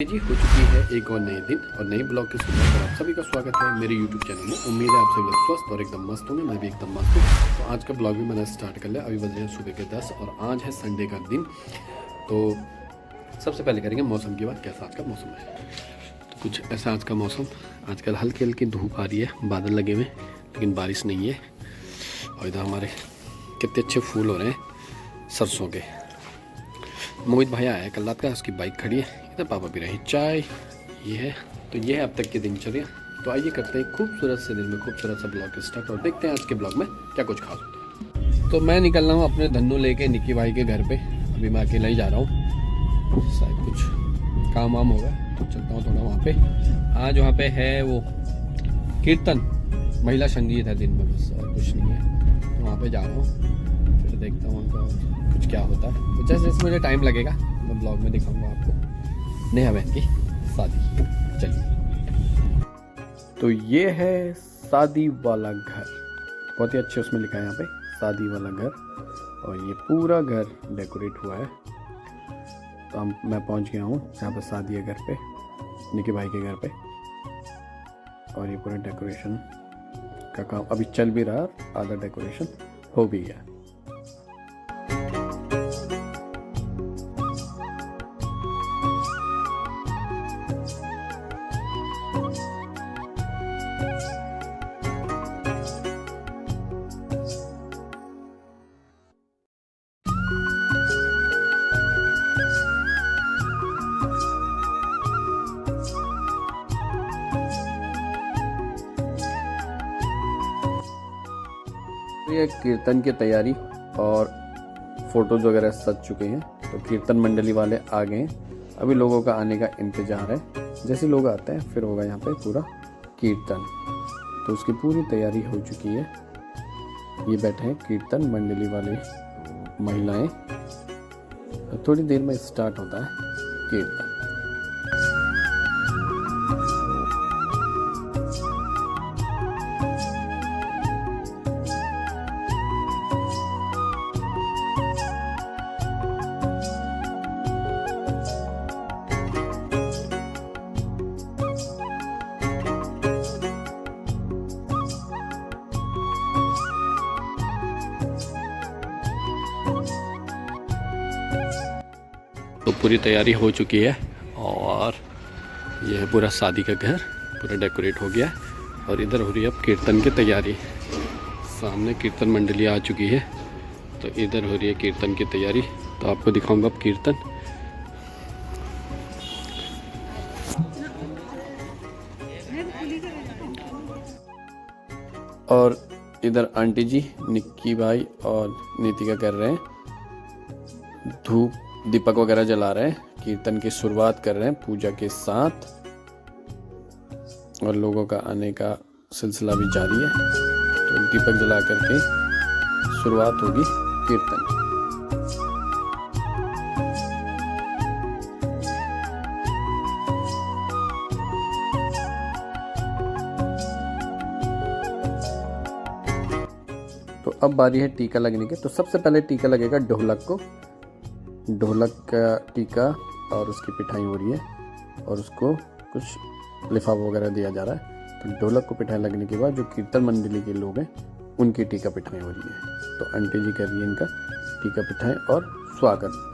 जी हो चुकी है एक और नए दिन और नए ब्लॉग के सुनने पर आप सभी का स्वागत है मेरे YouTube चैनल में। उम्मीद है आप सभी लोग स्वस्थ और एकदम मस्त होंगे। मैं भी एकदम मस्त हूँ। तो आज का ब्लॉग भी मैंने स्टार्ट कर लिया। अभी बजे हैं सुबह के 10 और आज है संडे का दिन। तो सबसे पहले करेंगे मौसम की बात। कैसा आज का मौसम है? तो कुछ ऐसा आज का मौसम। आजकल हल्की हल्की धूप आ रही है, बादल लगे हुए लेकिन बारिश नहीं है। और इधर हमारे कितने अच्छे फूल हो रहे हैं सरसों के। मोहित भाई आया है कल रात का, उसकी बाइक खड़ी है। इधर पापा पी रहे हैं चाय। ये है तो ये है अब तक की दिनचर्या। तो आइए करते हैं खूबसूरत से दिन में खूबसूरत सा ब्लॉग स्टार्ट और देखते हैं आज के ब्लॉग में क्या कुछ खास होता है। तो मैं निकल रहा हूँ अपने धन्नू लेके निक्की भाई के घर पे। अभी मैं अकेला ही जा रहा हूँ, शायद कुछ काम वाम होगा तो चलता हूँ थोड़ा वहाँ पे। आज वहाँ पे है वो कीर्तन, महिला संगीत है दिन में, बस और कुछ नहीं है। तो वहाँ पे जा रहा हूँ, फिर देखता हूँ वहाँ का कुछ क्या होता है। तो जैसे जैसे मुझे टाइम लगेगा मैं ब्लॉग में दिखाऊंगा आपको नेहा बहन की शादी। चलिए, तो ये है शादी वाला घर। बहुत ही अच्छे उसमें लिखा है यहाँ पे शादी वाला घर। और ये पूरा घर डेकोरेट हुआ है। तो मैं पहुँच गया हूँ यहाँ पे शादी है घर पे, निकी भाई के घर पे। और ये पूरा डेकोरेशन का काम अभी चल भी रहा, आधा डेकोरेशन हो भी गया। ये कीर्तन की तैयारी और फोटोज वगैरह सज चुके हैं। तो कीर्तन मंडली वाले आ गए हैं, अभी लोगों का आने का इंतजार है। जैसे लोग आते हैं फिर होगा यहाँ पे पूरा कीर्तन। तो उसकी पूरी तैयारी हो चुकी है। ये बैठे हैं कीर्तन मंडली वाले महिलाएं। तो थोड़ी देर में स्टार्ट होता है कीर्तन। तो पूरी तैयारी हो चुकी है और यह है पूरा शादी का घर, पूरा डेकोरेट हो गया। और इधर हो रही है अब कीर्तन की तैयारी। सामने कीर्तन मंडली आ चुकी है, तो इधर हो रही है कीर्तन की तैयारी। तो आपको दिखाऊंगा अब कीर्तन। और इधर आंटी जी निक्की भाई और नीतिका कर रहे हैं धूप दीपक वगैरह जला रहे हैं। कीर्तन की शुरुआत कर रहे हैं पूजा के साथ और लोगों का आने का सिलसिला भी जारी है। तो दीपक जला करके शुरुआत होगी कीर्तन। तो अब बारी है टीका लगने की। तो सबसे पहले टीका लगेगा ढोलक को। ढोलक का टीका और उसकी पिठाई हो रही है और उसको कुछ लिफाफा वगैरह दिया जा रहा है। तो ढोलक को पिठाई लगने के बाद जो कीर्तन मंडली के लोग हैं उनकी टीका पिठाई हो रही है। तो आंटी जी कर रही है इनका टीका पिठाई और स्वागत।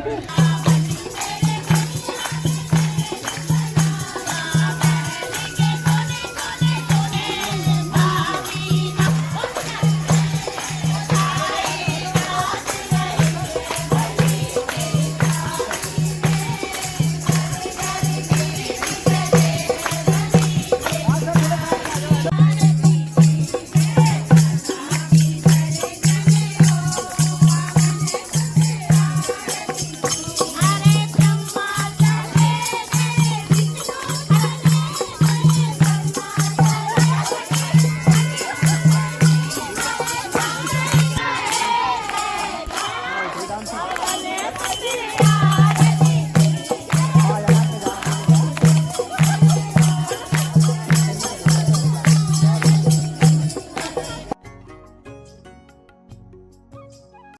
ठीक है